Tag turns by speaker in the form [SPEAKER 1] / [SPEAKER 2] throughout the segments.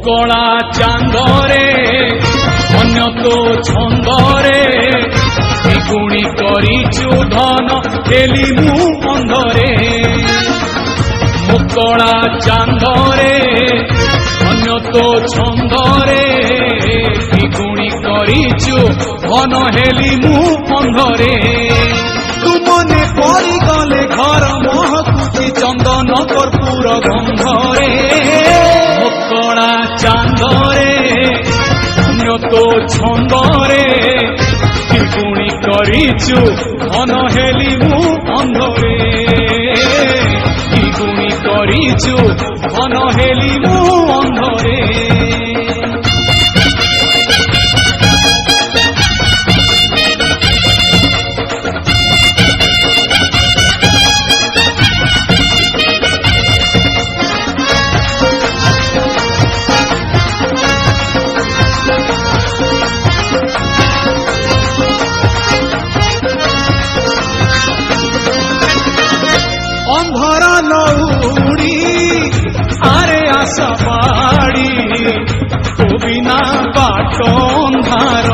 [SPEAKER 1] କଳା ଚାନ୍ଦରେ ଅନ୍ୟ ତୋ ଛନ୍ଦରେ ଦ୍ୱିଗୁଣି କରିଛୁ ଧନ ହେଲି ମୁଁ ଅନ୍ଧରେ। ମୋ କଳା ଚାନ୍ଦରେ ଅନ୍ୟ ତୋ ଛନ୍ଦରେ ଦ୍ୱିଗୁଣି କରିଛୁ ଧନ ହେଲି ମୁଁ ଅନ୍ଧରେ। ତୁ ମନେ ପଡ଼ିଗଲେ ଘର ମହକୁଛି ଚନ୍ଦନ କର୍ପୂର ଗନ୍ଧରେ। ମୋ କଳା ଚାନ୍ଦରେ ଅନ୍ୟ ତୋ ଛନ୍ଦରେ ଦ୍ୱିଗୁଣି କରିଛୁ ଧନ ହେଲି ମୁଁ ଅନ୍ଧରେ। ଦ୍ୱିଗୁଣି କରିଛୁ ଧନ ହେଲି ମୁଁ ଅନ୍ଧରେ। ଅନ୍ଧର ଲଉଡ଼ି ଆରେ ଆଶା ବାଡ଼ି ତୋ ବିନା ବାଟ ଅନ୍ଧାର।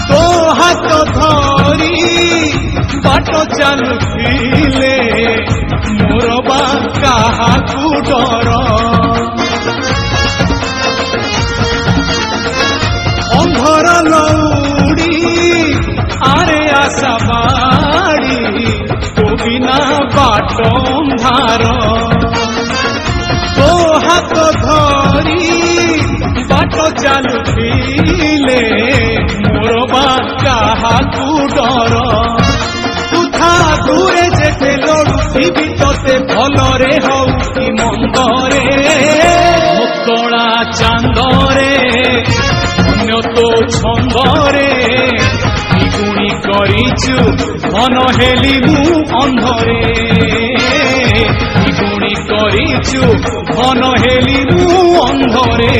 [SPEAKER 1] ତୋ ହାତ ଧରି ବାଟ ଚାଲୁଥିଲେ ମୋର ବା କାହାକୁ ଡର। ଅନ୍ଧର ଲଉଡ଼ି ଆରେ ଆଶା ବାଡ଼ି ବିନା ବାଟ ଅନ୍ଧାର। ତୋ ହାତ ଧରି ବାଟ ଚାଲୁଥିଲେ ମୋର ବା କାହାକୁ ଡର। ତୁଥା ଦୂରେ ଯେତେ ଲଢୁଥିବି ତତେ ଭଲରେ ହଉ କି ମନ୍ଦରେ। ମୋ କଳା ଚାନ୍ଦରେ ଅନ୍ୟ ତୋ ଛନ୍ଦରେ ଦ୍ୱିଗୁଣି କରିଛୁ ଧନ ହେଲି ମୁଁ ଅନ୍ଧରେ। ଦ୍ୱିଗୁଣି କରିଛୁ ଧନ ହେଲି ମୁଁ ଅନ୍ଧରେ।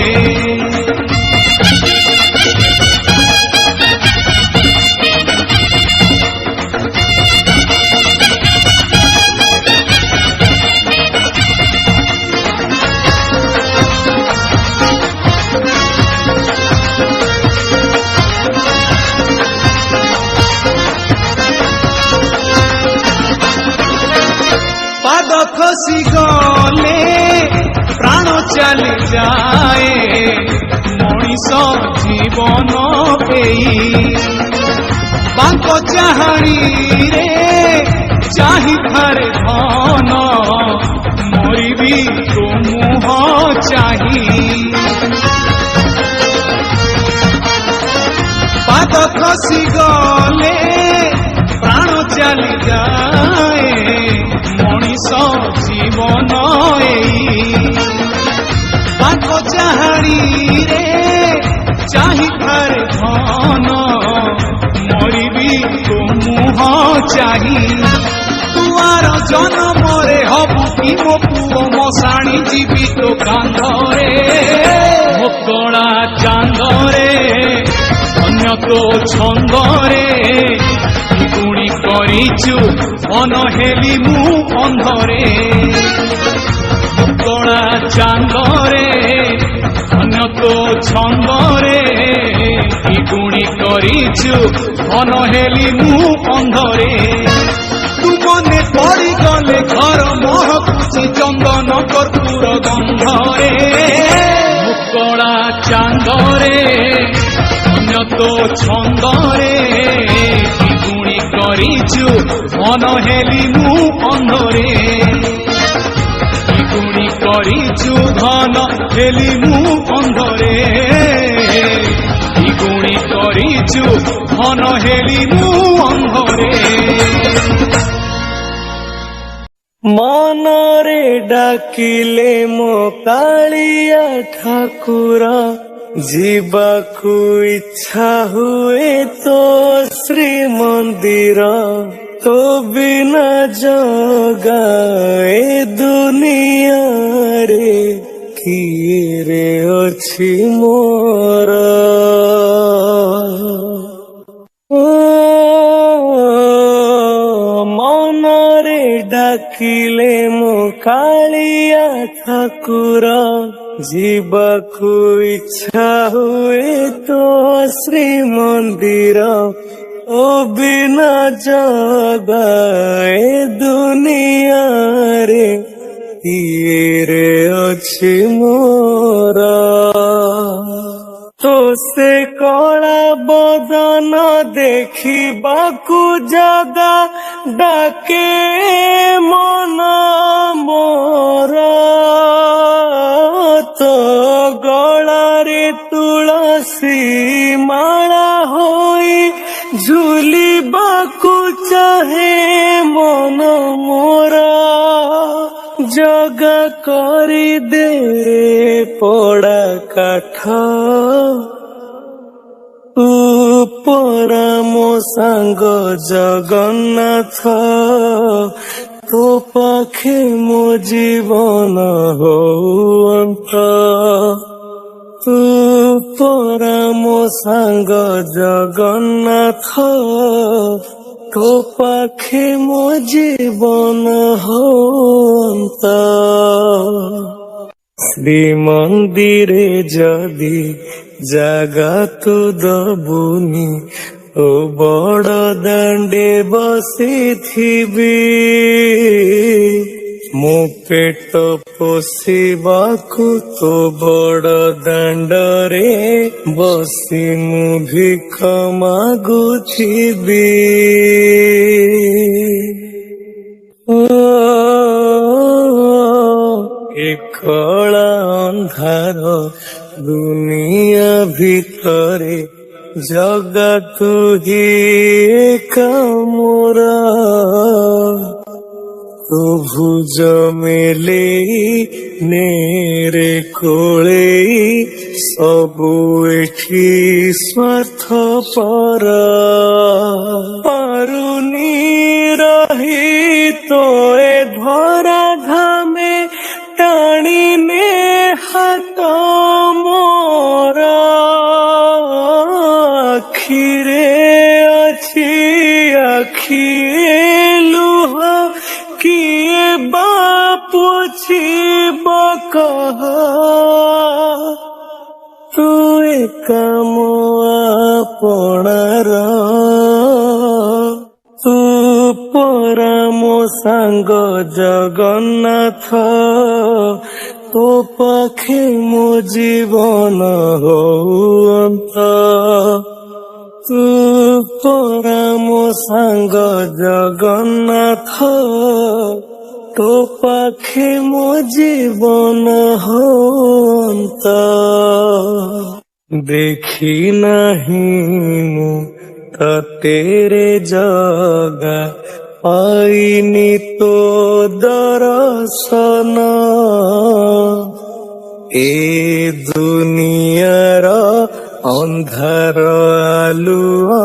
[SPEAKER 1] ପାଦ ଖସି ଗଲେ ପ୍ରାଣ ଚାଲି ଯାଏ ମଣିଷ ଜୀବନ ଏଇ। ବାଙ୍କ ଚାହାଣିରେ ଚାହିଁଥାରେ ଧନ ମରିବି ତୋ ମୁହଁ ଚାହିଁ। ପାଦ ଖସି ଗଲେ ପ୍ରାଣ ଚାଲି ଯାଏ ମଣିଷ ଜୀବନ ଏଇ। ବାଙ୍କ ଚାହାଣିରେ ଚାହିଁଥାରେ ଧନ ମରିବି ତୋ ମୁହଁ ଚାହିଁ। ତୁଆର ଜନମରେ ହବୁ କି ମୋ ପୁଅ ମଶାଣି ଯିବି ତୋ କାନ୍ଧରେ। ମୋ କଳା ଚାନ୍ଦରେ ଅନ୍ୟ ତୋ ଛନ୍ଦରେ ଦ୍ୱିଗୁଣି କରିଛୁ ଧନ ହେଲି ମୁଁ ଅନ୍ଧରେ। କଳା ଚାନ୍ଦରେ ଅନ୍ୟ ତୋ ଛନ୍ଦରେ ଦ୍ୱିଗୁଣି କରିଛୁ ଧନ ହେଲି ମୁଁ ଅନ୍ଧରେ। ତୁ ମନେ ପଡ଼ିଗଲେ ଘର ମହକୁଛି ଚନ୍ଦନ କର୍ପୂର ଗନ୍ଧରେ। ମୋ କଳା ଚାନ୍ଦରେ ଅନ୍ୟ ତୋ ଛନ୍ଦରେ ଦ୍ୱିଗୁଣି କରିଛୁ ଧନ ହେଲି ମୁଁ ଅନ୍ଧରେ। ଦ୍ୱିଗୁଣି କରିଛୁ ଧନ ହେଲି ମୁଁ ଅନ୍ଧରେ। ଦ୍ୱିଗୁଣି କରିଛୁ ଧନ ହେଲି ମୁଁ ଅନ୍ଧରେ।
[SPEAKER 2] ମନରେ ଡାକିଲେ ମୋ କାଳିଆ ଠାକୁର ଯିବାକୁ ଇଚ୍ଛା ହୁଏ ତୋ ଶ୍ରୀମନ୍ଦିର। ତୋ ବିନା ଜଗା ଏ ଦୁନିଆରେ କିରେ ଅଛି ମୋର। ମନରେ ଡାକିଲେ ମୋ କାଳିଆ ଠାକୁର ଯିବାକୁ ଇଚ୍ଛା ହୁଏ ତ ଶ୍ରୀମନ୍ଦିର ଓ ବିନା ଜଗା ଏ ଦୁନିଆରେ କିଏରେ ଅଛି ମୋର। ତ ସେ କଳା ବଦନ ଦେଖିବାକୁ ଜଗା ଡାକେ ମନ ମୋର। ତ ଗଳାରେ ତୁଳସୀ ମାଳା ହୋଇ ଝୁଲିବାକୁ ଚାହେଁ ମନ ମୋର। ଜଗା କରିଦେ ପୋଡ଼ା କାଠ ଉପରା ମୋ ସାଙ୍ଗ ଜଗନ୍ନାଥ। ତୋ ପାଖେ ମୋ ଜୀବନ ହୁଅନ୍ତ। ଉପରା ମୋ ସାଙ୍ଗ ଜଗନ୍ନାଥ। ତୋ ପାଖେ ମୋ ଜୀବନ ହୁଅନ୍ତ। ଶ୍ରୀମନ୍ଦିରେ ଯଦି ଜାଗା ତୁ ଦବୁନି ଓ ବଡ଼ ଦାଣ୍ଡେ ବସିଥିବି। ମୋ ପେଟ ପୋଷିବାକୁ ତୋ ବଡ଼ ଦାଣ୍ଡରେ ବସି ମୁଁ ଭିକ ମାଗୁଥିବି। ଏ କଳା ଅନ୍ଧାର ଦୁନିଆ ଭିତରେ ଜଗା ତୁ ହି ଏକା ମୋର। ତୋ ଭୁଜ ମେଲେଇ ନେରେ କୋଳେଇ ସବୁ ଏଠି ସ୍ୱାର୍ଥପର। ପାରୁନି ରହି ତ ଏ ଧରା ଘାମେ ଟାଣିନେ ହାତ ମୋର। ଆଖିରେ ଅଛି ଆଖିରେ ଲୁହ କିଏ ବା ପୋଛିବ କହ। ତୁ ଏକା ମୋ ଆପଣାର। ତୁ ପରା ମୋ ସାଙ୍ଗ ଜଗନ୍ନାଥ। ତୋ ପାଖେ ମୋ ଜୀବନ ହୁଅନ୍ତ। ତୁ ପରା ମୋ ସାଙ୍ଗ ଜଗନ୍ନାଥ। ତୋ ପାଖେ ମୋ ଜୀବନ ହୁଅନ୍ତ। ଦେଖି ନାହିଁ ମୁଁ ତତେରେ ଜଗା ପାଇନି ତୋ ଦର୍ଶନ। ଏ ଦୁନିଆର ଅନ୍ଧାର ଆଲୁଅ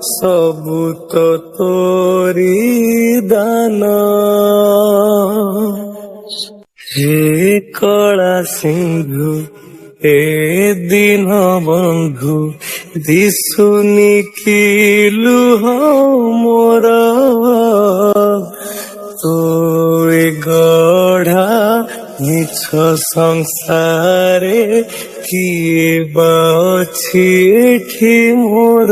[SPEAKER 2] ସବୁ ତ ତୋରି ଦାନ। ହେ କଳା ସିନ୍ଧୁ ଏ ଦିନ ବନ୍ଧୁ ଦିଶୁନି କି ଲୁହ ମୋର। ତୋ ଏ ଗଢ଼ା ମିଛ ସଂସାରେ କିଏ ବା ଅଛି ଏଠି ମୋର।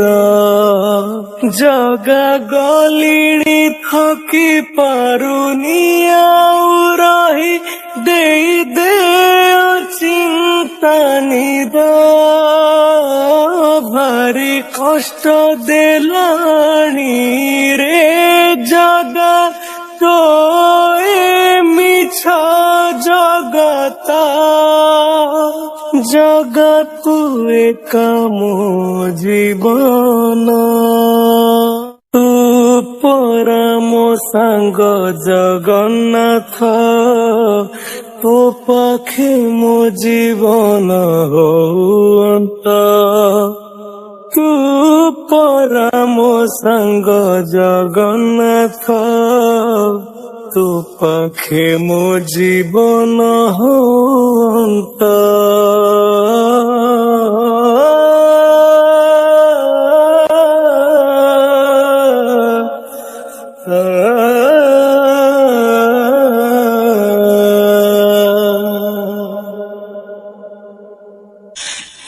[SPEAKER 2] ଜଗା ଗଲିଣି ଥକି ପାରୁନି ଆଉ ରହି ଦେଇ ଦେ ଚିନ୍ତା ନିଦ। ଭାରି କଷ୍ଟ ଦେଲାଣି ରେ ଜଗା ତୋ ଏ ମିଛ ଜଗତ। ଜଗା ତୁ ଏକା ମୋ ଜୀବନ। ତୁ ପରା ମୋ ସାଙ୍ଗ ଜଗନ୍ନାଥ। ତୋ ପାଖେ ମୋ ଜୀବନ ହୁଅନ୍ତ। ତୁ ପରା ମୋ ସାଙ୍ଗ ଜଗନ୍ନାଥ। ତୋ ପାଖେ ମୋ ଜୀବନ ହୁଅନ୍ତ।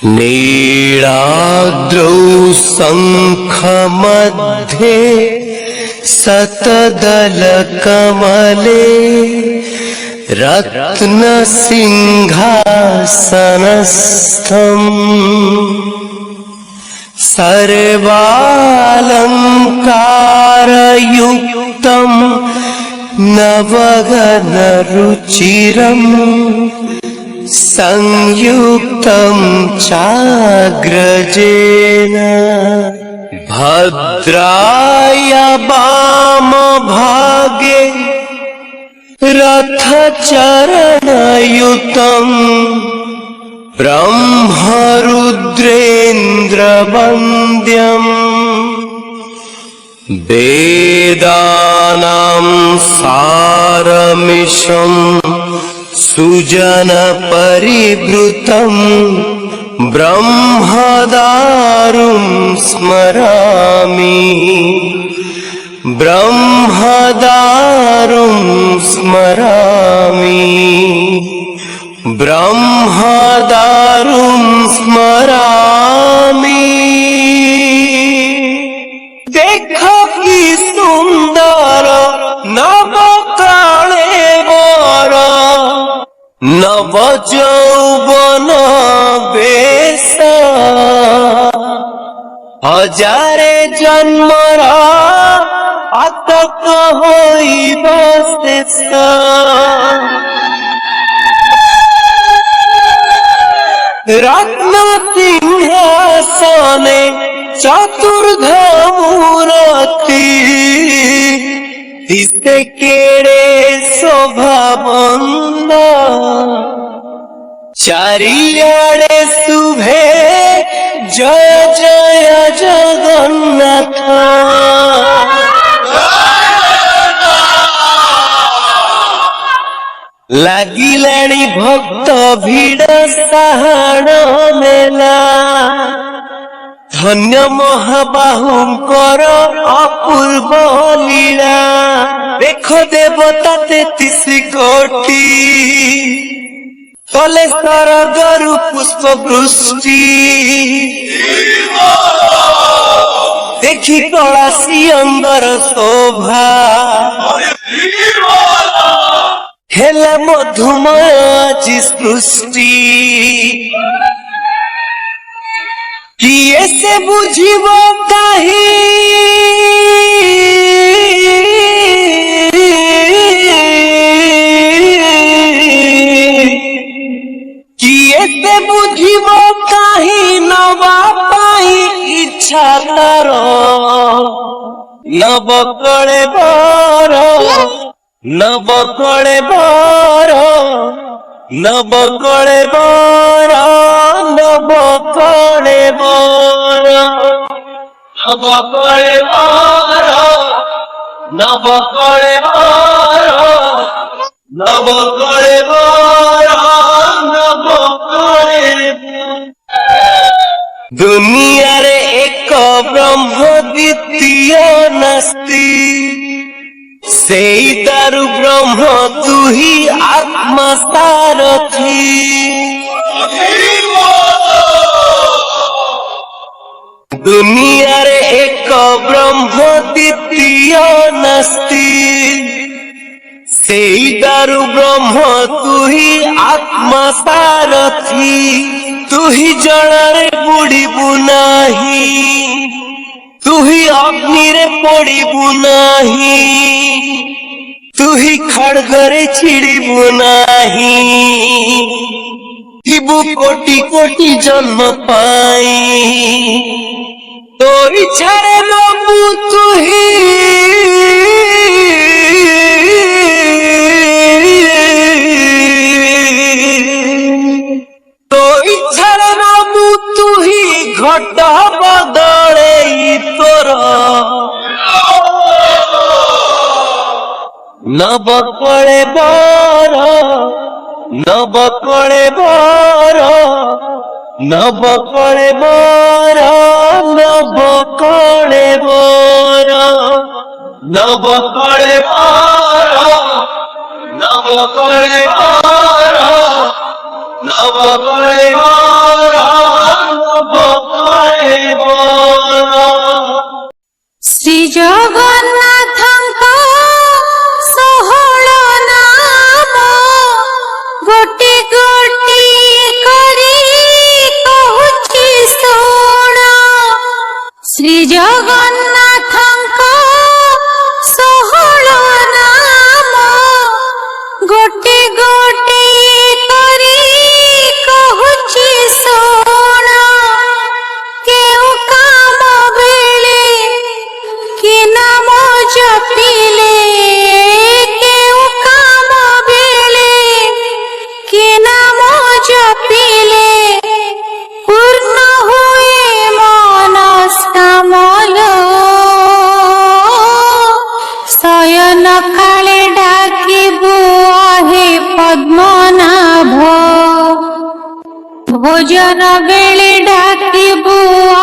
[SPEAKER 2] नीलाद्रौ शङ्खमध्ये शतदलकमले रत्नसिंहासनस्थम् सर्वालङ्कारयुक्तम् नवघनरुचिरम् संयुक्तं चाग्रजेन भद्राय वामभागे रथचरणयुतम् ब्रह्मरुद्रेन्द्रवन्द्यम् वेदानां सारमिषम् सुजनपरिवृतं ब्रह्मदारुं स्मरामि ब्रह्मदारुं स्मरामि ब्रह्मदारुं स्मरामि। देखो कि सुंदर नवकलेवर नव यौवन बेश हजारे जन्मर आतक होइब शेष रत्न सिंहासने चतुर्धमूर्ति दिसे केड़े शोभाबंद चारियाड़े शुभे जय जय जगन्नाथ लागिलाणी भक्त भीड़ साहाण मेला धन्य महाबाहुंकर अपूर्व लीला देख देवता 33 कोटी तले सरगरु पुष्प वृष्टि देखी कलासी अंदर शोभा हेला मधुमय जी सृष्टि किए से बुझिब काहे किए से बुझिब काहे नवा पाई इच्छा तार नव कले बर नव कले बर नव कले बर नव कले बर नव कले बर नव कले बर नव कले बर नव कले दुनिया रे एक ब्रह्म द्वितीय नास्ति सेई दारु ब्रह्म तू ही आत्मा सारथी दुनिया रे एक ब्रह्म द्वितीय नास्ति सेई दारु ब्रह्म तू ही आत्मा सारथी तू ही जड़े बुड़ीबु नाही तू ही अग्नि रे पड़ीबु नाही तू ही खड़गरे छिड़ीबु नाही थिबु कोटि कोटि जन्म पाई तो इच्छारे बाबू तू ही तो इच्छारे बाबू तू ही घट बदले तोर नव कले बर नव कले बर नव कले बर नव कले बर नव कले बर नव कले बर नव कले बर ବର।
[SPEAKER 3] ଶ୍ରୀ ଜଗନ୍ନାଥଙ୍କ 16 ନାମ ଗୋଟି ଗୋଟି କରି କହୁଛି ଶୁଣ। ଶ୍ରୀ ଜଗନ୍ନାଥଙ୍କ 16 ନାମ ଗୋଟି ଗୋଟି କରି କହୁଛି ଶୁଣ। କେଉଁ କାମ ବେଳେ କି ନାମ ଜପିଲେ, କେଉଁ କାମ ବେଳେ କି ନାମ ଜପିଲେ ପୂର୍ଣ୍ଣ ହୁଏ ମନସ୍କାମଲ। ଶୟନ କାଳେ ଡାକିବୁ ଆହେ ପଦ୍ମନାଭ, ଭୋଜନ ବେଳେ ଡାକିବୁ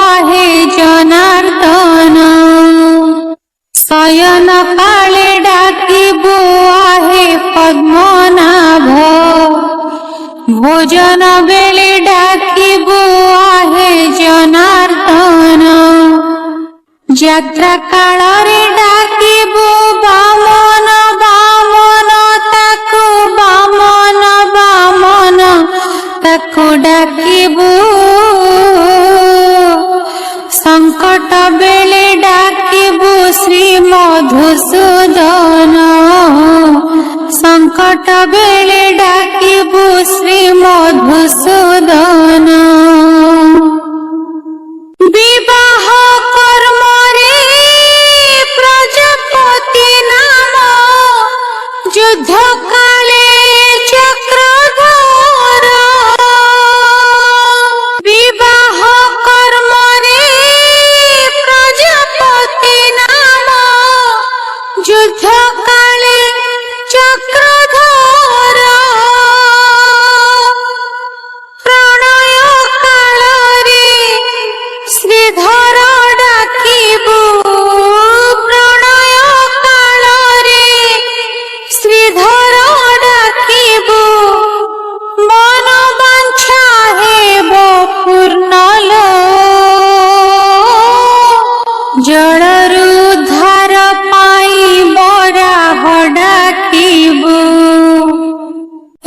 [SPEAKER 3] ଆହେ ଜନାର୍ଦ୍ଦନ। ଶୟନ କାଳେ ଡାକିବୁ ଆହେ ପଦ୍ମନାଭ, ଭୋଜନ ବେଳେ ଡାକିବୁ ଆହେ ଜନାର୍ଦ୍ଦନ। ଯାତ୍ରା କାଳରେ ଡାକିବୁ ବାମନ ବାମନ, ତାକୁ ବାମନ ବାମନ ତାକୁ ଡାକିବୁ। ସଂକଟ ବେଳେ ଡାକିବୁ ଶ୍ରୀ ମଧୁସୂଦନ, ସଂକଟ ବେଳେ ଡାକିବୁ ଶ୍ରୀ ମଧୁସୂଦନ। ବିବାହ କର୍ମରେ ପ୍ରଜାପତି ନାମ, ଯୁଦ୍ଧ କାଳେ ଚକ୍ରଧର। ବିବାହ କର୍ମରେ ପ୍ରଜାପତି ନାମ, ଯୁଦ୍ଧ କାଳେ ଚକ୍ରଧର। ପ୍ରଣୟ କାଳରେ ଶ୍ରୀଧର ଡାକିବୁ, ପ୍ରଣୟ କାଳରେ ଶ୍ରୀଧର ଡାକିବୁ। ମନ ବାଞ୍ଛା ହେବ ପୂର୍ଣ୍ଣଲ, ଜଳରୁ ଉଦ୍ଧାର ପାଇଁ ବରାହ ଡାକିବୁ।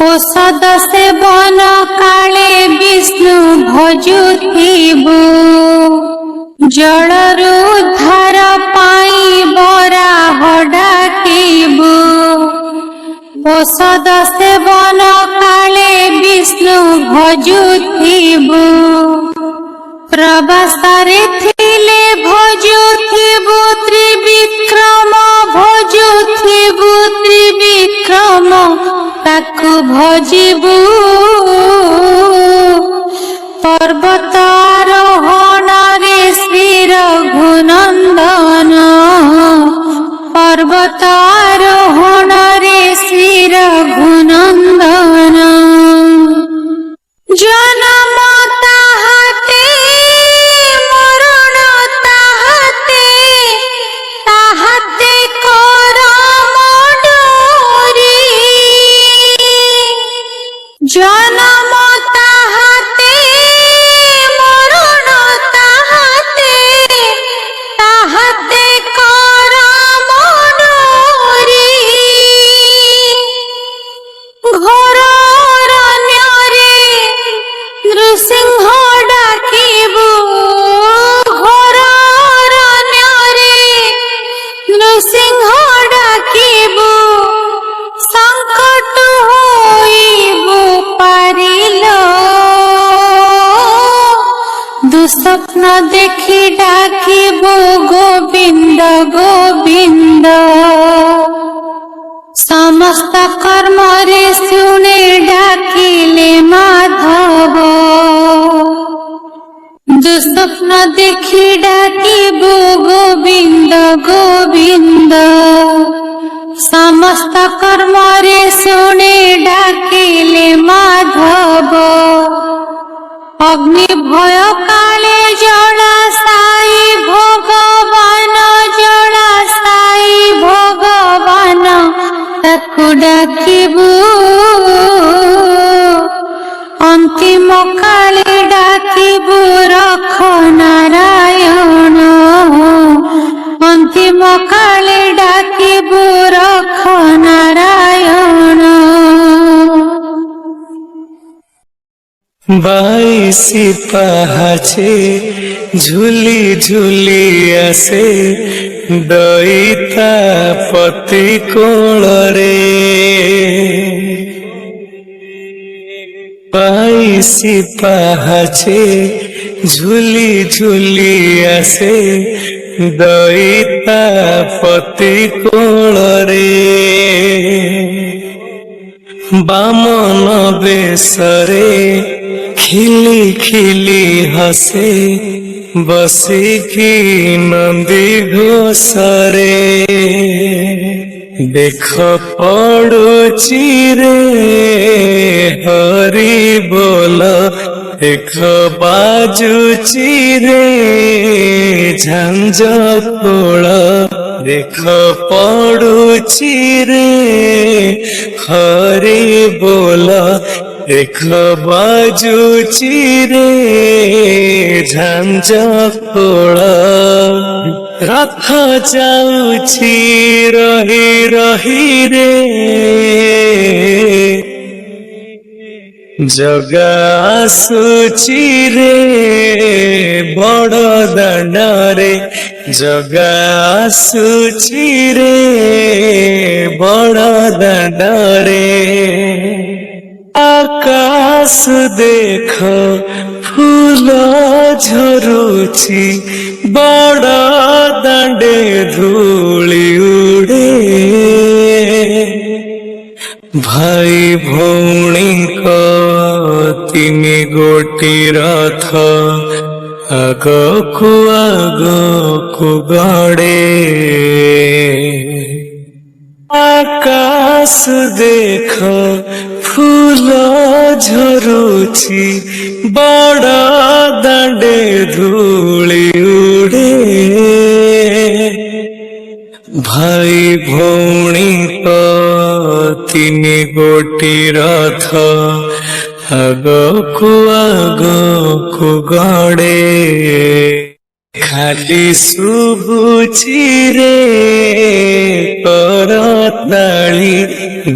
[SPEAKER 3] ଔଷଧ ସେବନ କାଳେ ବିଷ୍ଣୁ ଭଜୁଥିବୁ, ଜଳରୁ ଉଦ୍ଧାର ପାଇଁ ବରାହ ଡାକିବୁ। ଔଷଧ ସେବନ କାଳେ ବିଷ୍ଣୁ ଭଜୁଥିବୁ। ପ୍ରବାସରେ ଥିଲେ ଭଜୁଥିବୁ ତ୍ରିବିକ୍ରମ, ଭଜୁଥିବୁ ତ୍ରିବିକ୍ରମ ତାକୁ ଭଜିବୁ। ପର୍ବତ ଆରୋହଣରେ ଶ୍ରୀ ରଘୁନନ୍ଦନ, ପର୍ବତ ଆରୋହଣରେ ଶ୍ରୀ ରଘୁନନ୍ଦନ। ଜନମ ତାହାତେ ମରଣ ତାହାତେ, ତାହାତେ କରମ ଡୋରି। ଜନମ ତାହାତେ ମରଣ ତାହାতে, তাহাতে করম ডোরি। ঘোর অরণ্যরে নৃসিংহ ডাকিবু, ঘোর অরণ্যরে নৃসিংহ ডাকিবু। সংকট হইবু পারিল, দুঃস্বপ্ন দেখি ডাকিবু গোবিন্দ গোবিন্দ। সমস্ত কর্মরে শুনে ডাকিলে মাধব, দুঃস্বপ্ন দেখি ডাকিবু গোবিন্দ গোবিন্দ। সমস্ত কর্মরে শুনে ডাকিলে মাধব। অগ্নি ভয় কালে জলাশায়ী ভগবান, জলাশায়ী ভগবান তাকু ডাকিবু। অন্তিম কালে ডাকিবু রখ নারায়ণ।
[SPEAKER 2] বাইশি পাহাচে ঝুলি ঝুলি আসে দইতা পতি কোଳରେ বাইশি পাহাচে ঝুলি ঝুলি আসে দইতা পতি কোଳରେ বামন বেশরে খিলি খিলি হসে বসিকি নন্দী ঘোষরে দেখ পড়ুচি রে হরি বল দেখ বাজুচি রে ঝঞ্ঝ কোଳ দেখ পড়ুচি রে হরি বল দেখ বাজুচি রে ঝঞ্ঝ কোଳ ରଥ ଯାଉଛି ରହି ରହି ରେ ଜଗା ଆସୁଛି ରେ ବଡ଼ ଦାଣ୍ଡରେ ଜଗା ଆସୁଛି ରେ ବଡ଼ ଦାଣ୍ଡରେ ଆକାଶ ଦେଖ ফুল ঝরুছি বড় দাণ্ডে ধূলি উড়ে ভাই ভৌণীଙ୍କ ତିନି ଗୋଟି ରଥ ଆଗକୁ ଆଗକୁ ଗଡ଼େ আকাশ দেখ ফুল ঝরুছি বড় দাণ্ডে ধূলি উড়ে ভাই ভৌণীଙ୍କ ତିନି ଗୋଟି ରଥ ଆଗକୁ ଆଗକୁ ଗଡ଼େ ଖାଲି ଶୁଭୁଛି ରେ କରତାଳି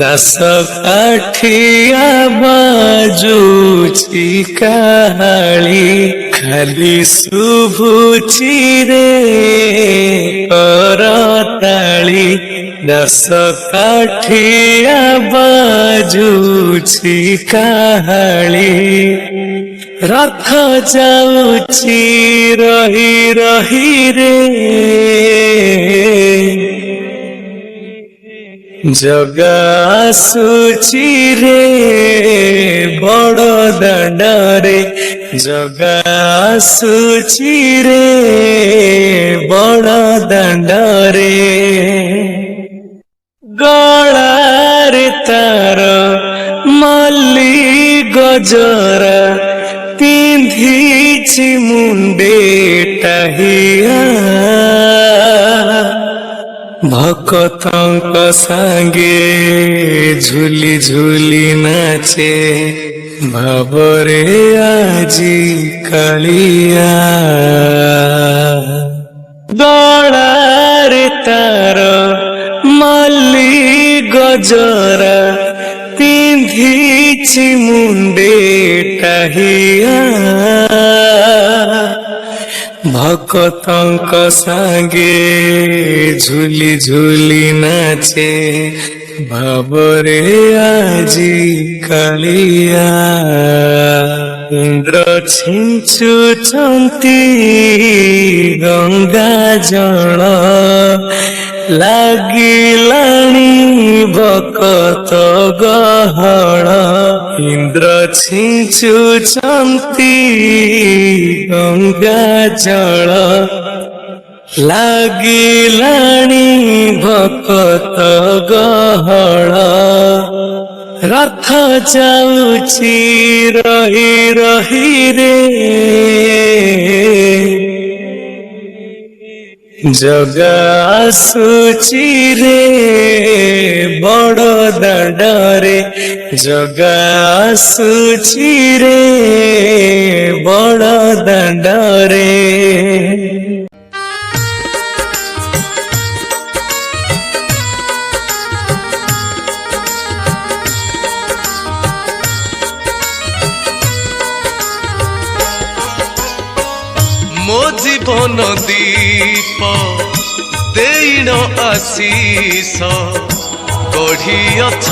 [SPEAKER 2] ଦାସ କାଠିଆ ବାଜୁଛି କାହାଳି ଖାଲି ଶୁଭୁଛି ରେ କରତାଳି ଦାସ କାଠିଆ ବାଜୁଛି କାହାଳି ରଥ ଯାଉଛି ରହି ରହି ରେ ଜଗା ଆସୁଛି ରେ ବଡ଼ ଦାଣ୍ଡରେ ଜଗା ଆସୁଛି ରେ ବଡ଼ ଦାଣ୍ଡରେ ଗଳାରେ ତାର ମଲ୍ଲି ଗଜରା ପିନ୍ଧିଛି ମୁଣ୍ଡେ ଟାହିଆ ଭକତଙ୍କ ସାଙ୍ଗେ ଝୁଲି ଝୁଲି ନାଚେ ଭାବରେ ଆଜି କାଳିଆ ଗଳାରେ ତାର ମଲ୍ଲି ଗଜରା ପିନ୍ଧିଛି ମୁଣ୍ଡେ ଟାହିଆ ଭକତଙ୍କ ସାଙ୍ଗେ ଝୁଲି ଝୁଲି ନାଚେ ଭାବରେ ଆଜି କାଳିଆ ଇନ୍ଦ୍ର ଛିଞ୍ଚୁଛନ୍ତି ଗଙ୍ଗା ଜଳ ଲାଗିଲାଣି ଭକତ ଗହଳ ଇନ୍ଦ୍ର ଛିଞ୍ଚୁଛନ୍ତି ଗଙ୍ଗା ଜଳ ଲାଗିଲାଣି ଭକତ ଗହଳ ରଥ ଯାଉଛି ରହି ରହି ରେ ଜଗା ଆସୁଛି ରେ ବଡ଼ ଦାଣ୍ଡରେ ଜଗା ଆସୁଛି ରେ ବଡ଼ ଦାଣ୍ଡରେ জীবন দীপ দেইন আশিষ গঢ়িଅଛ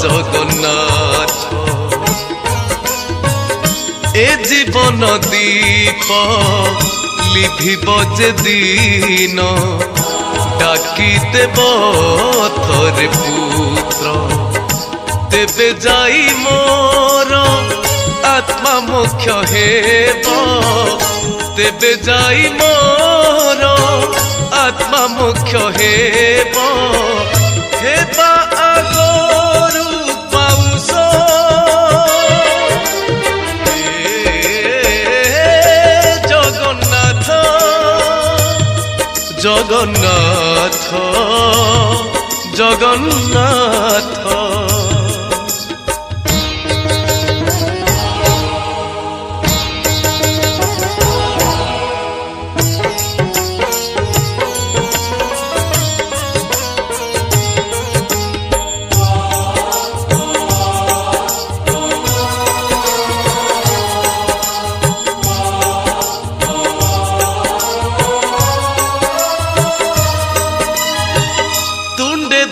[SPEAKER 2] জগন্নাথ এ জীবন দীপ লিভিব যে দিন ডাকি দেব থরে পুত্র তেবে যাই মোর আত্মা মুখ্য হেব তেবে যাই মোর আত্মা মুখ্য হেব হেবা আগরু পাউস জগন্নাথ জগন্নাথ জগন্নাথ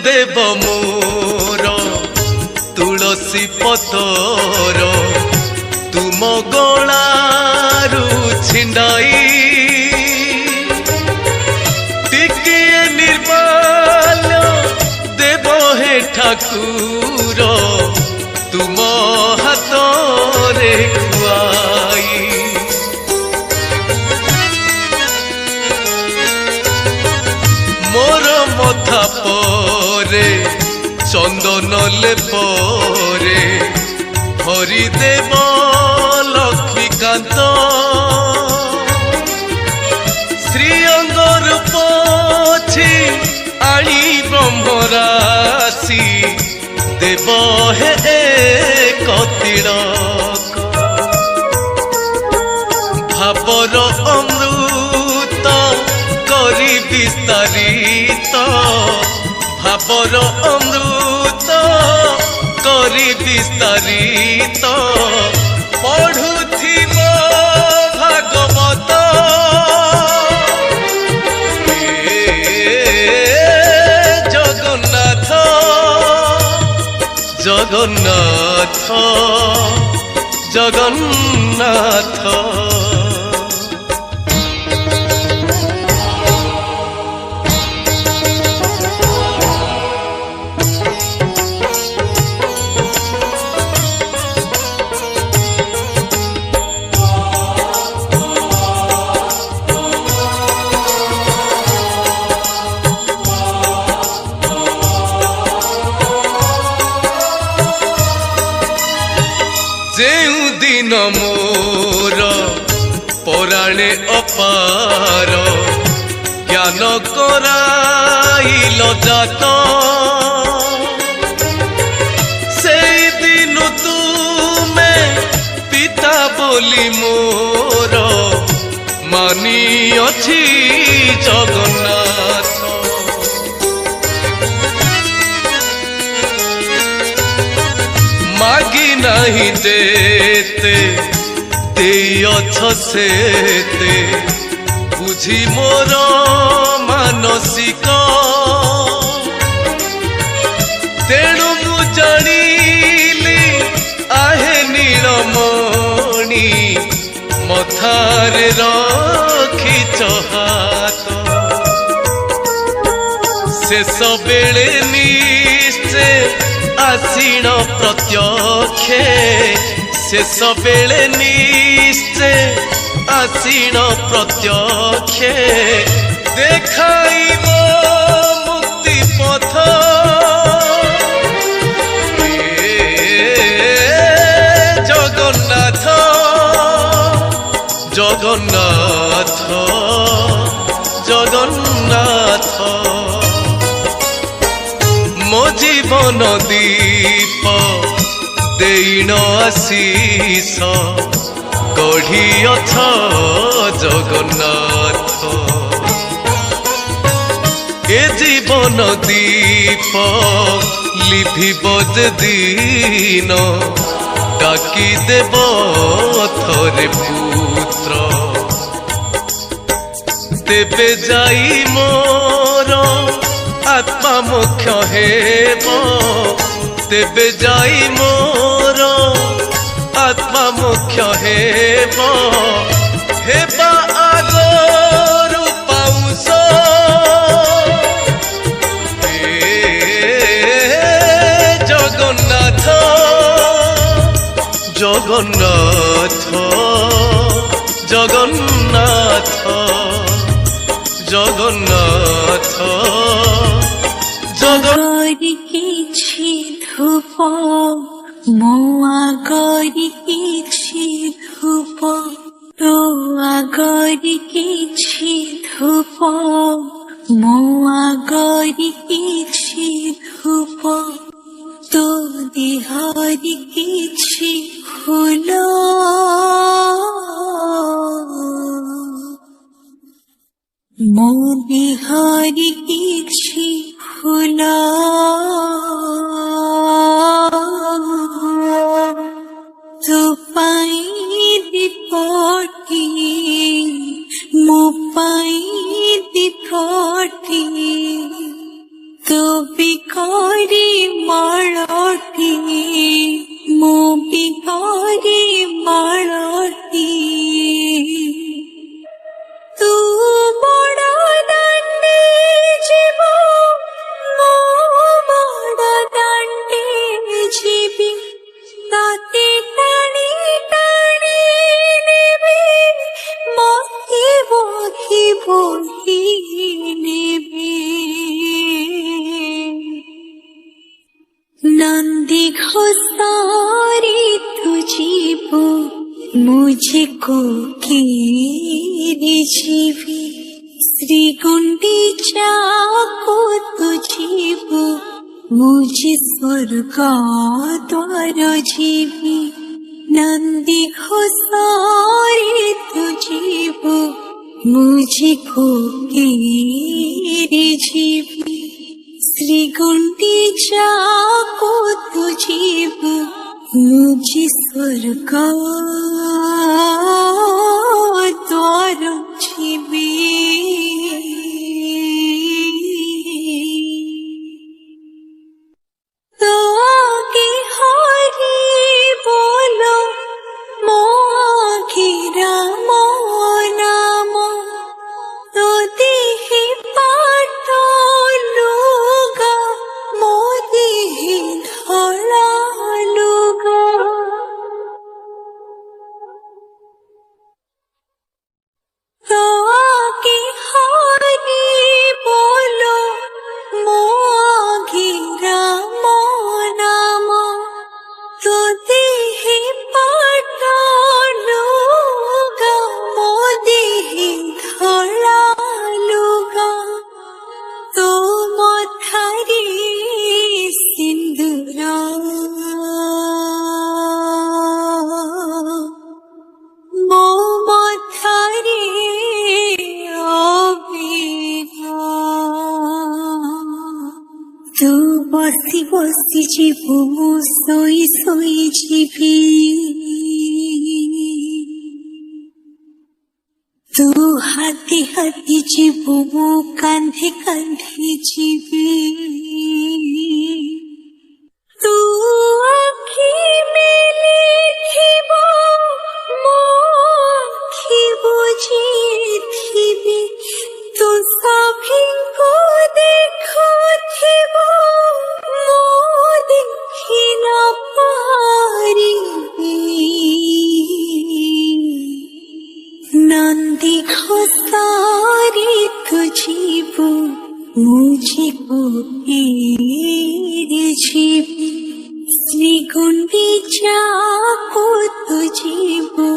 [SPEAKER 2] দেব মোর তুলসী পতর তুম গলারু ছিন্ডাই টিকিয়ে নির্মাল দেব হে ঠাকুর তুম হাতরে খুয়াই মোর মথা পরে চন্দন লেপরে হরি দেব লক্ষ্মীকান্ত শ্রীঅঙ্গর পছি আনি ব্রহ্মরাশি দেব হে কতিড়ক ভাবর অমৃত করি বিস্তারিত ভাবর অমৃত করি বিস্তারিত পঢ়ুথিব ভাগবত জগন্নাথ জগন্নাথ জগন্নাথ যেউ দিন মোর পরাণে অপার জ্ঞান করাইল জাত সেই দিন তুমে পিতা বলি মোর মানিଅছি জগন্নাথ মাগি নাহি যেতে ଦେଇଅଛ ସେତେ ବୁଝି ମୋର ମାନସିକ ତେଣୁ ମୁଁ ଜାଣିଲି ଆହେ ନୀଳମଣି ମଥାରେ ରଖିଛ ହାତ ଶେଷ ବେଳେ ନିଶ୍ଚେ আসিণ প্রত্যক্ষে শেষ বেলে নিশ্চে আসিণ প্রত্যক্ষে দেখাইব মুক্তি পথ জগন্নাথ জগন্নাথ জগন্নাথ মো জীবন দীপ ଦେଇନ ଆଶିଷ ଗଢ଼ିଅଛ ଜଗନ୍ନାଥ ଏ ଜୀବନ ଦୀପ লিভিব যে দিন ডাকি দেব থরে পুত্র ତେବେ ଯାଇ ମୋର ଆତ୍ମା ମୋକ୍ଷ ହେବ, ତେବେ ଯାଇ ମୋର ଆତ୍ମା ମୋକ୍ଷ ହେବ। ହେବା ଆଗରୁ ପାଉଁଶ ଜଗନ୍ନାଥ ଜଗନ୍ନାଥ ଜଗନ୍ନାଥ জগন্নাথ
[SPEAKER 3] আগরি কিছু ধূপ ମୋ আগরি କିଛି ଧୂପ, ତୋ আগরি କିଛି ଧୂପ, ମୋ আগরি କିଛି ଧୂପ, ତୋ ଦେହରେ କିଛି ଫୁଲ, ମୋ ଦେହରେ କିଛି ଫୁଲ, ତୋ ପାଇଁ ଦୀପଟିଏ, ମୋ ପାଇଁ ଦୀପଟିଏ, ତୋ ବିକରି ମାଳଟିଏ, ମୋ ବିକରି ମାଳଟିଏ। ତୁ ବଡ଼ ଦାଣ୍ଡେ ଯିବ, ମୁଁ ବଡ଼ ଦାଣ୍ଡେ ଯିବି, ତତେ ଟାଣି ଟାଣି ନେବି, ମତେ ବହି ବହି ନେବି। ନନ୍ଦୀ ଘୋଷରେ ତୁ ଯିବୁ, मुझको केरे जीवी, श्री गुंडीचा को तुझीबु, मुझे स्वर्ग द्वार जीवी। नंदी घोषारे तुझीबु, मुझको केरे जीवी, श्री गुंडीचा को तुझीबु, मुझे स्वर्ग द्वार जीवी। तो आगे हरि बोलो, मो आगे राम नाम, तो देहि पाटो लुगा, मो देहि धड़ा लुगा। तो आगे हरि बोलो, मो आगे राम नाम, तो देहि पाटो लुगा, मो देहि धड़ा लुगा। तो मथारे सिंदूरा, मो मथारे अबीरा। तू बसी बसी जीवु, मु सोई सोई जीवी, तू हाथी हाथी जीवु, मु कांधे कांधे जीवी। तू आखि मेले थिबो, मो आखि बुझिथिबि, तू सभिଙ୍କୁ ଦେଖୁଥିବ, ମୁଁ ଦେଖି ନ ପାରିବି। नंदी घोषारे तू जीवु, मुझको केरे जीवी, श्री गुंडीचा को तू जीवु,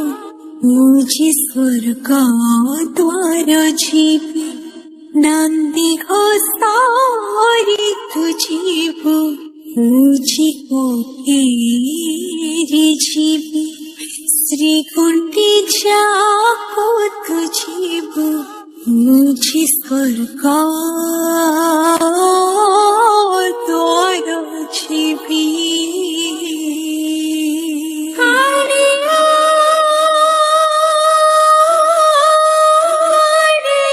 [SPEAKER 3] मुझे स्वर्ग द्वार जीवी। नंदी घोषारे तू जीवु, मुझको केरे जीवी, श्री गुंडीचा को तू जीवु, मुझे स्वर्ग द्वार जीवी। कालिया रे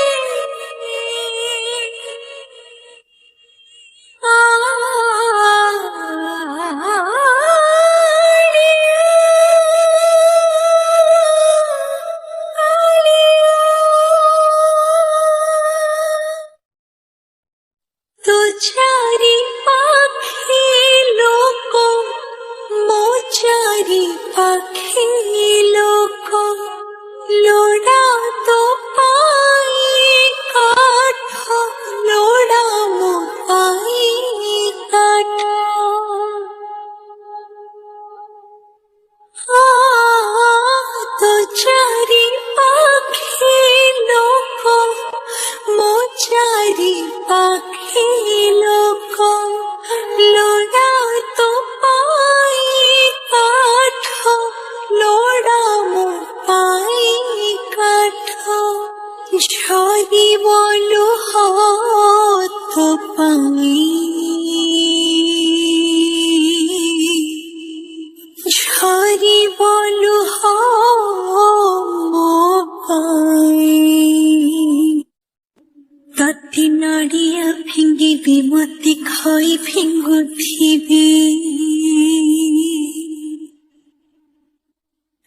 [SPEAKER 3] রাতে নাড়িয়া ফিঙ্গিবি মতে খাই ফিঙ্গুথিবি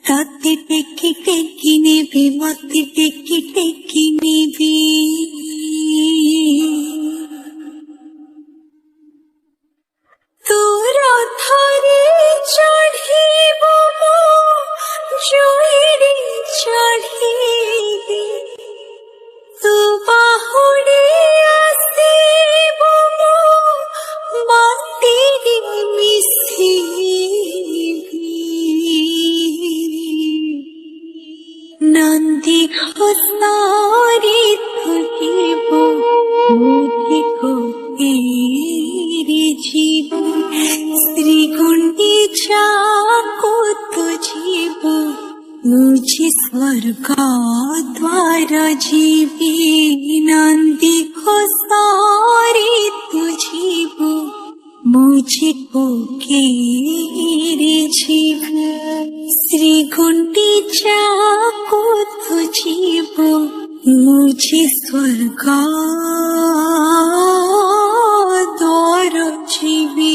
[SPEAKER 3] রাতে টেকি টেকি নেবি মতে টেকি টেকি নেবি তোর ধরে চড়িব জয়রে চড়িবি তু বাহুড়ে আসিব মাটিরে মিশিবি নন্দী ঘোষারে ধরিব মুঠি কোরে জীব শ্রীগুণ্ডিচা কত জীব मुझे स्वर्ग द्वार जीवी नंदी को सारी तुझीब मुझे को केरे जीव श्री गुंडीचा को तुझीब मुझे स्वर्ग द्वार जीवी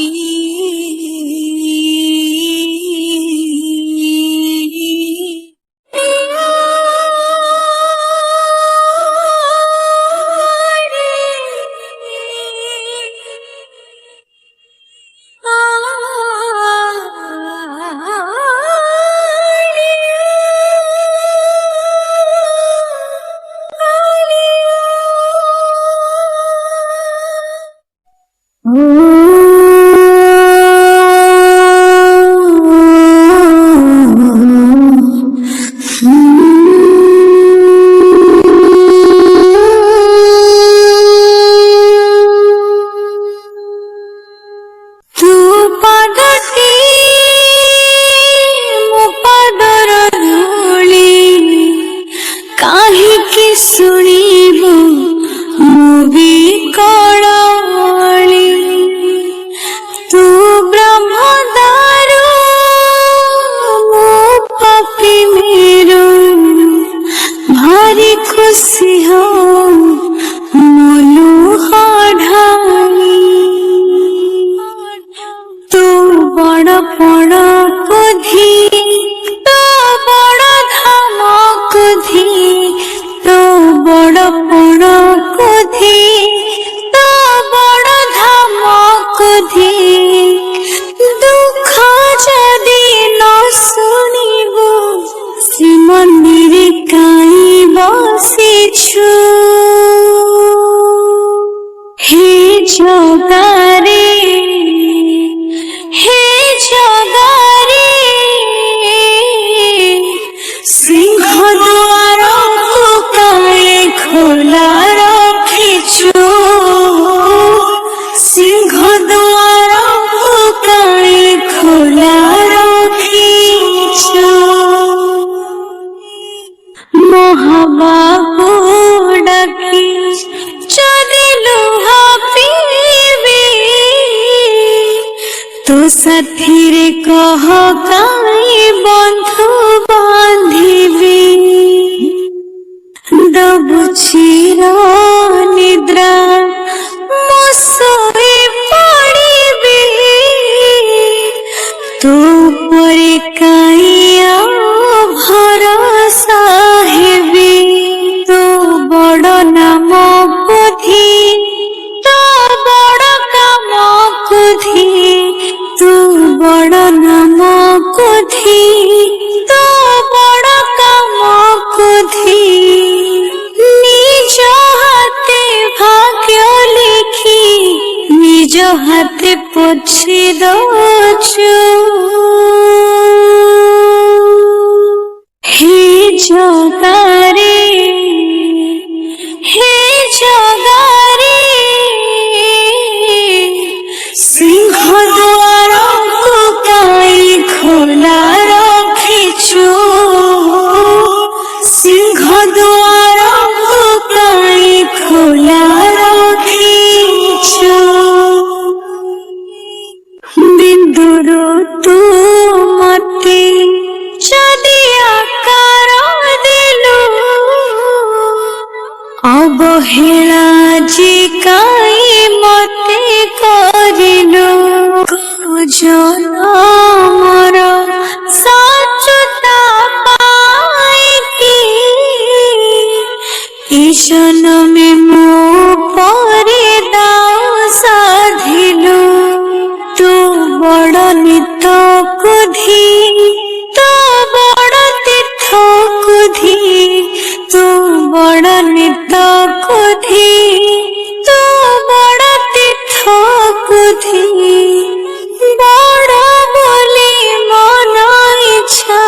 [SPEAKER 3] ସାଥିରେ କହ କାଇଁ ବନ୍ଧୁ ବାନ୍ଧିବି ଦବୁ ଚିର ନିଦ୍ରା ମୁଁ ଶୋଇ ପଡ଼ିବି ତୋ ଉପରେ କାଇଁ ଆଉ ଭରସା ହେବି ତୋ ବଡ଼ ନାମ ବୁଦ୍ଧି ତୋ ବଡ଼ କାମ କୁଧି ତୁ ବଡ଼ ନାମ କୁଧି ତୁ ବଡ଼ କାମ କୁଧି ନିଜ ହାତେ ଭାଗ୍ୟ ଲେଖି ନିଜ ହାତେ ପୋଛି ଦଉଛୁ ହେ ଜଗାରେ ହେ ଜଗାରେ ସିଂହ খোলা রাখিছু সিংহ দুয়ার কাই খোলা রাখিছু বিন্দুর তু जनमर साचुता पाइकी ए जनमे मो परे दाव साधिलु तू बड़ नित कुधी तू बड़ तीर्थ कुधी तू बड़ नित कुधी तू बड़ तीर्थ कुधी बड़ बोली मन इच्छा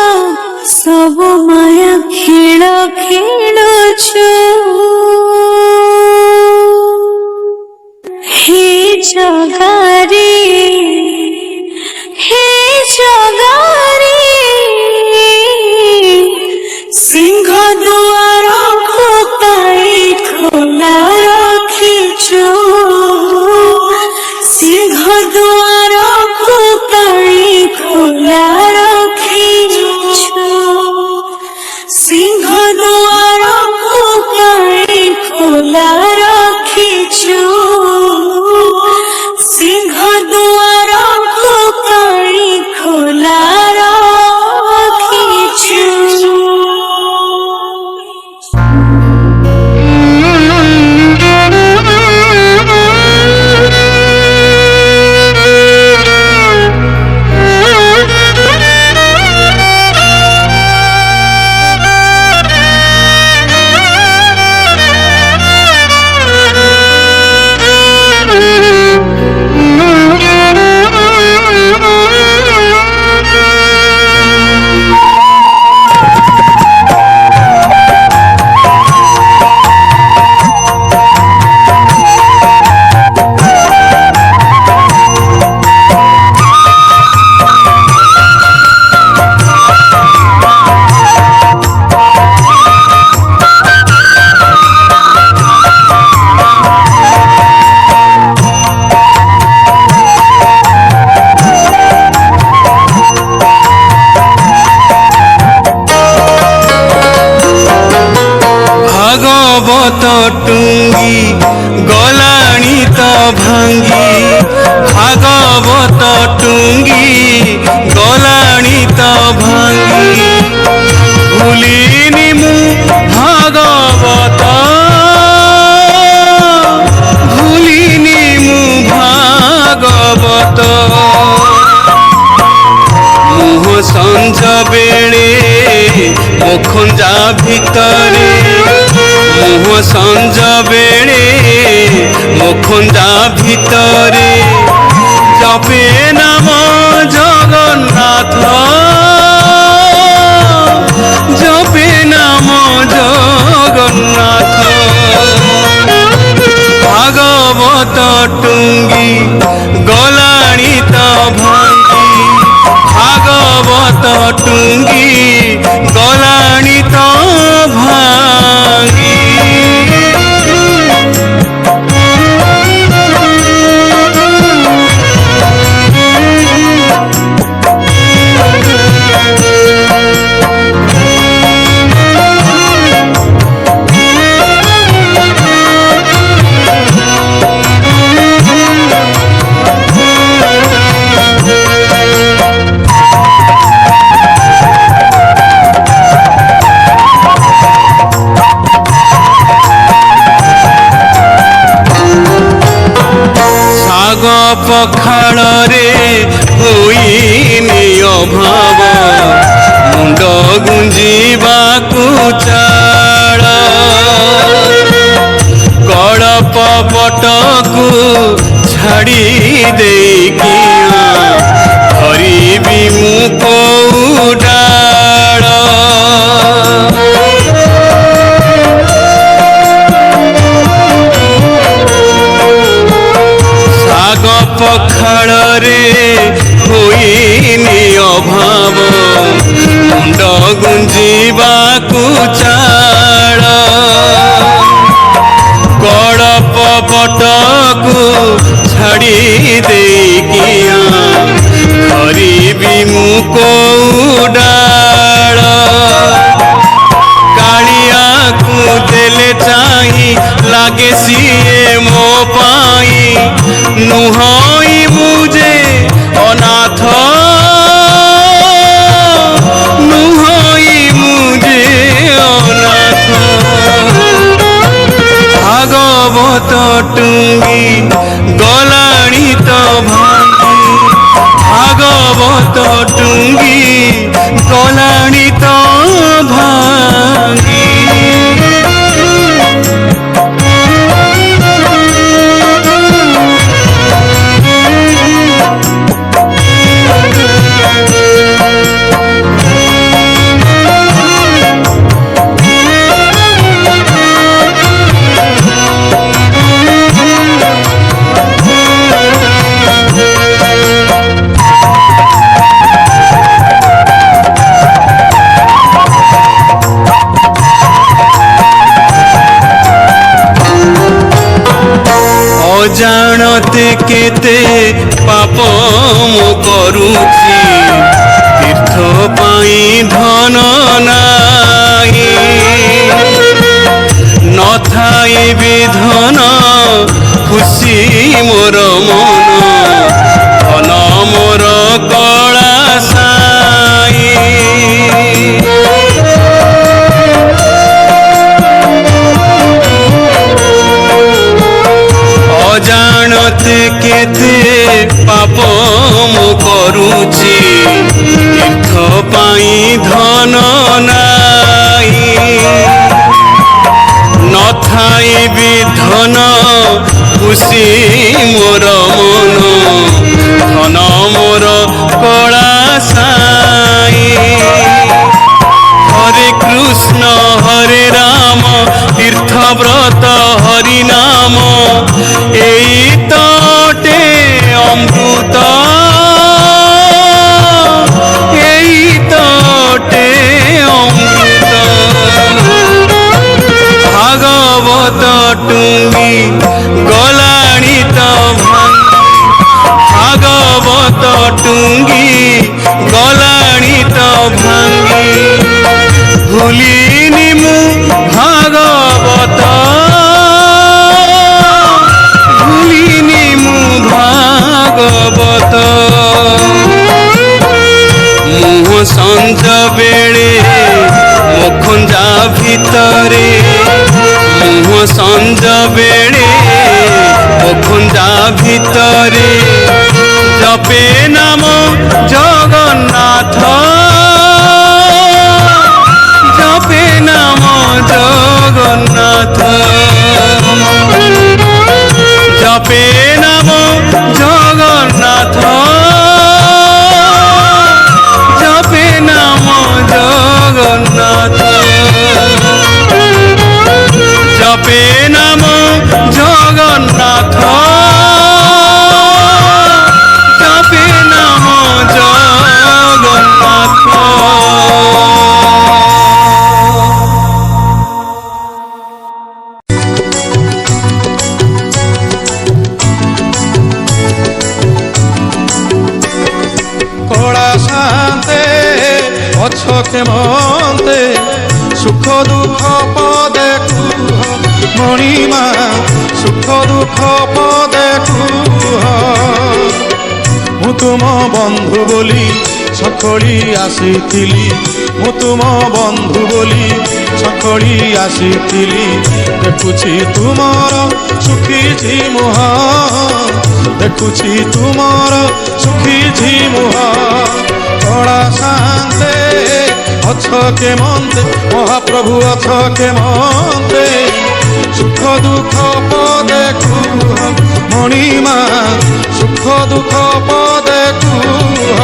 [SPEAKER 3] सब माया खेल खेलुछु हे जगारे सिंह दुआर खोताई खोला रखिछु सिंह दुआर खोताई खोला रखिछु सिंह दुआर खोताई खोला रखिछु सिंह दुआर खोताई खोला रखिछु
[SPEAKER 1] ଭାଗବତ ଟୁଙ୍ଗି ଗଲାଣି ତ ଭାଙ୍ଗି ଭାଗବତ ଟୁଙ୍ଗି ଗଲାଣି ତ ଭାଙ୍ଗି ଭୁଲିନି ମୁଁ ଭାଗବତ ଭୁଲିନି ମୁଁ ଭାଗବତ ମୁହ ସଞ୍ଜ ବେଳେ ମୋ ଖଞ୍ଜା ଭିତରେ মুহ সঞ্জ বেড়ে মুখুন্দা ভিতরে জপে নাম জগন্নাথ জপে নাম জগন্নাথ ভাগবত টুঙ্গি গলাণী তো ভাঙ্গি ভাগবত টুঙ্গি গলাণী তো ভাঙ্গি ପଖାଳରେ ହୋଇନି ଅଭାବ ମୁଣ୍ଡ ଗୁଞ୍ଜିବାକୁ ଚାଳ କଳପ ପଟକୁ ଛାଡ଼ି ଦେଇକି ଧରିବି ମୁଁ କୋଉ ଡାଳ ପଖାଳରେ ହୋଇନି ଅଭାବ ମୁଣ୍ଡ ଗୁଞ୍ଜିବାକୁ ଚାଳ କଳପ ପଟକୁ ଛାଡ଼ି ଦେଇକି ଧରିବି ମୁଁ କୋଉ ଡାଳ କାଳିଆକୁ ଦେଲେ ଚାହିଁ ଲାଗେ ସିଏ ମୋ ପାଇଁ ନୁହଁଇ ବୁଝେ ଅନା
[SPEAKER 4] ভাগবত টুঙ্গি গলাণী তো ভাঙ্গি ভাগবত টুঙ্গি গলাণী তো ভাঙ্গি অজাণতে কেতে পাপ মু করুছি তীর্থ পাই ধন নাই নথাই বিধন খুশি মোর মন ধন মোর কলা সাই অজাণতে কেতে পাপ মু করুছি তীর্থ পাই ধন নাই নথাই বিধন খুশি মোর মন ধন মোর কলা সাই হরে কৃষ্ণ হরে রাম তীর্থব্রত হরি নাম এই তটে অমৃত এই তটে অমৃত ভাগবত টুঙ্গি গলাণী তো ভাঙ্গি ভাগবত টুঙ্গি গলাণী তো ভাঙ্গি ভুলিনি মু ভাগবত ভুলিনি মু ভাগবত মুহ সঞ্জ বেড়ে মুখুঞ্জা ভিতরে মুহ সঞ্জ বেড়ে মুখুঞ্জা ভিতরে জপে নাম জগন্নাথ জপে নাম জগন্নাথ জপে নাম জগন্নাথ জপে নাম জগন্নাথ জপে নাম জগন্নাথ জপে নাম জগন্নাথ
[SPEAKER 1] অছকে মন্তে সুখ দুঃখ পদে কুহ মণিমা সুখ দুঃখ পদে কুহ মু তুম বন্ধু বলি সকলি আসিছিলি মু তুম বন্ধু বলি সকলি আসিছিলি দেখুছি তুমর সুখিছি মুহ দেখুছি তুমর সুখিছি মুহ কড়া শান্তে অছকে মন্তে মহাপ্রভু অছকে মন্তে সুখ দুঃখ পদে কুহ মণিমা সুখ দুঃখ পদে কুহ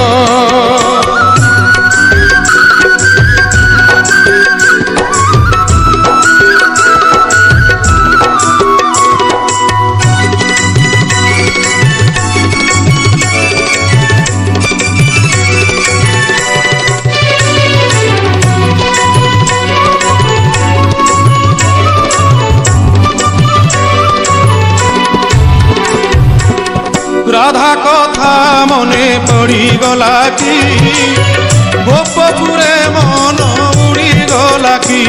[SPEAKER 1] রাধা কথা মনে পড়িগলা কি গোপপুরে মন উড়িগলা কি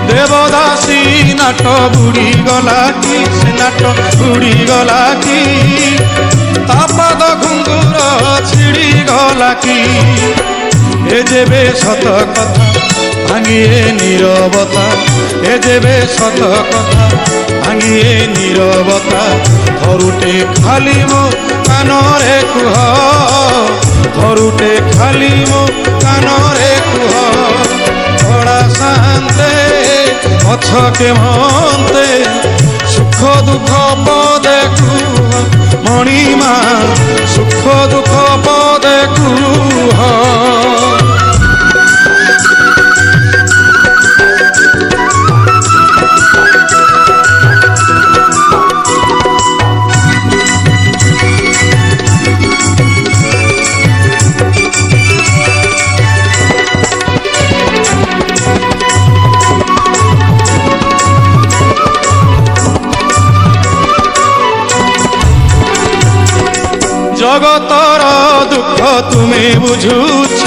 [SPEAKER 1] দেবদাসী নাট বুড়িগলা কি সে নাট বুড়িগলা কি তা পাদ ঘুঙ্গুর ছিড়িগলা কি এ যেবে সত কথা
[SPEAKER 5] ভাঙিয়ে নীরবতা এ যেবে সত কথা ভাঙিয়ে নীরবতা ধরুটে খালি মো কানরে কুহ ধরুটে খালি মো কানরে কুহ ছড়া শান্তে অছকে মন্তে সুখ দুঃখ পদে কুহ মণিমা সুখ দুঃখ পদে কুহ জগতর দুঃখ তুমি বুঝুছ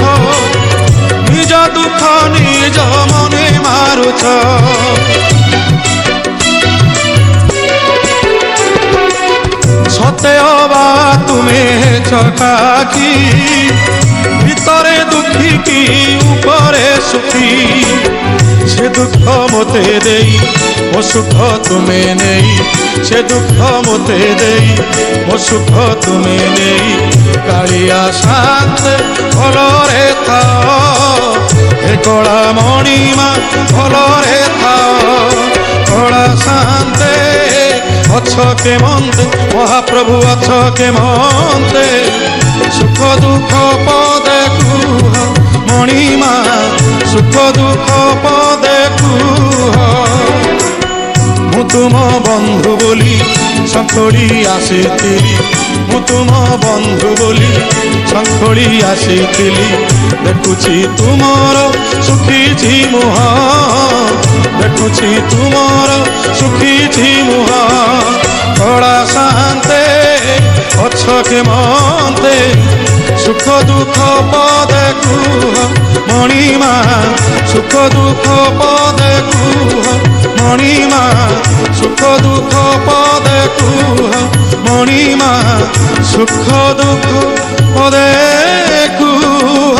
[SPEAKER 5] নিজ দুঃখ নিজ মনে মারুছ সতে অবা তুমি চকাকি ভিতরে দুঃখী কি উপরে সুখী সে দুঃখ মতে দেই ও সুখ তুমি নেই সে দুঃখ মতে দেই ও সুখ তুমি নেই কালিয়া শান্তে ভলরে থাও হে কলা মণিমা ভলরে থাও কলা শান্তে অছকে মন্তে মহাপ্রভু অছকে মন্তে সুখ দুঃখ পদে কুহ মণিমা সুখ দুঃখ পদে কুহ ମୁଁ ତୁମ ବନ୍ଧୁ ବୋଲି ଶଙ୍ଖୋଳି ଆସିଥିଲି ମୁଁ ତୁମ ବନ୍ଧୁ ବୋଲି ଶଙ୍ଖୋଳି ଆସିଥିଲି ଦେଖୁଛି ତୁମର ଶୁଖିଛି ମୁହଁ ଦେଖୁଛି ତୁମର ଶୁଖିଛି ମୁହଁ କଳା ଶାନ୍ତେ ଅଛକେ ମନ୍ତେ ସୁଖ ଦୁଃଖ ପଦେ କୁହ ମଣିମା ସୁଖ ଦୁଃଖ ପଦେ କୁହ মণিমা সুখ দুঃখ পদে কুহ মণিমা সুখ দুঃখ পদে কুহ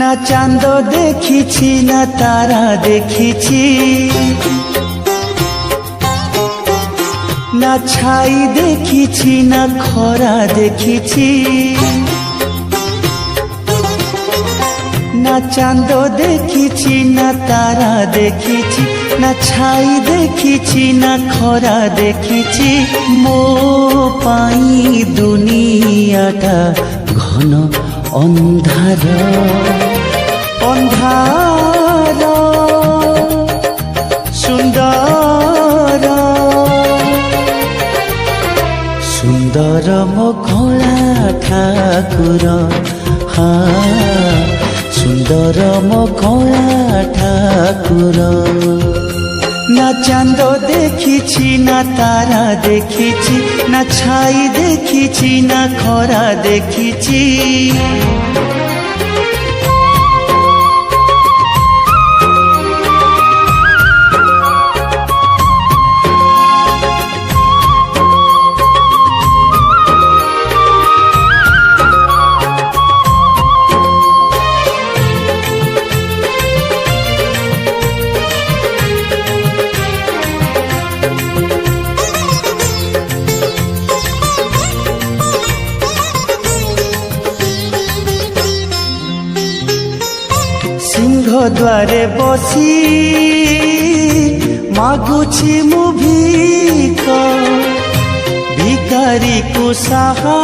[SPEAKER 6] না চাঁদ দেখিছি না তারা দেখিছি না ছাই দেখিছি না খরা দেখিছি না চাঁদ দেখিছি না তারা দেখিছি না ছাই দেখিছি না খরা দেখিছি মো পাই দুনিয়াটা ঘন অন্ধার অন্ধার সুন্দর সুন্দর মো ঘোড়া ঠাকুর হা সুন্দর মো ঘোড়া ঠাকুর না চাঁদ দেখিছি না তারা দেখিছি না ছাই দেখিছি না খরা দেখিছি ଦ୍ୱାରେ ବସି ମାଗୁଛି ମୁଁ ଭିକ ଭିକାରୀକୁ ସାହା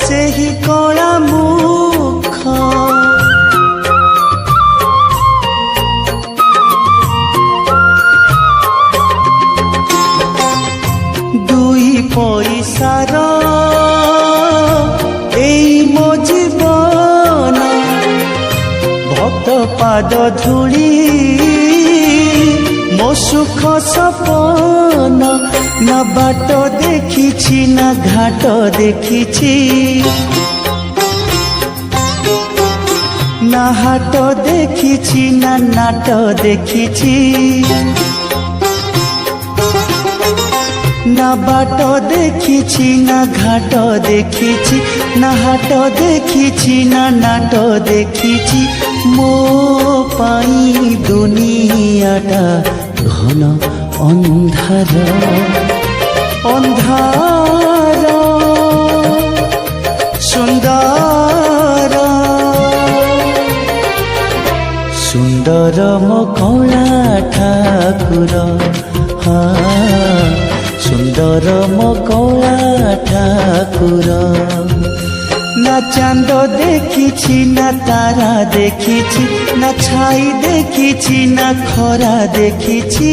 [SPEAKER 6] ସେହି କଳା ମୁଖ ଦୁଇ ପଇସାର ଏଇ ମୋ ଜୀବନ ଭକ୍ତ ପାଦ ଧୂଳି ମୋ ସୁଖ ସପନ ନା ବାଟ ଦେଖିଛି ନା ଘାଟ ଦେଖିଛି ନା ହାଟ ଦେଖିଛି ନା ନାଟ ଦେଖିଛି না বাট দেখিছি না ঘাট দেখিছি না হাট দেখিছি না নাট দেখিছি মো পাই দুনিয়াটা ঘন অন্ধার অন্ধার সুন্দর সুন্দর মো কৌলা ঠাকুর সুন্দর মো কৌলা ঠাকুর না চাঁদ দেখিছি না তারা দেখিছি না ছাই দেখিছি না খরা দেখিছি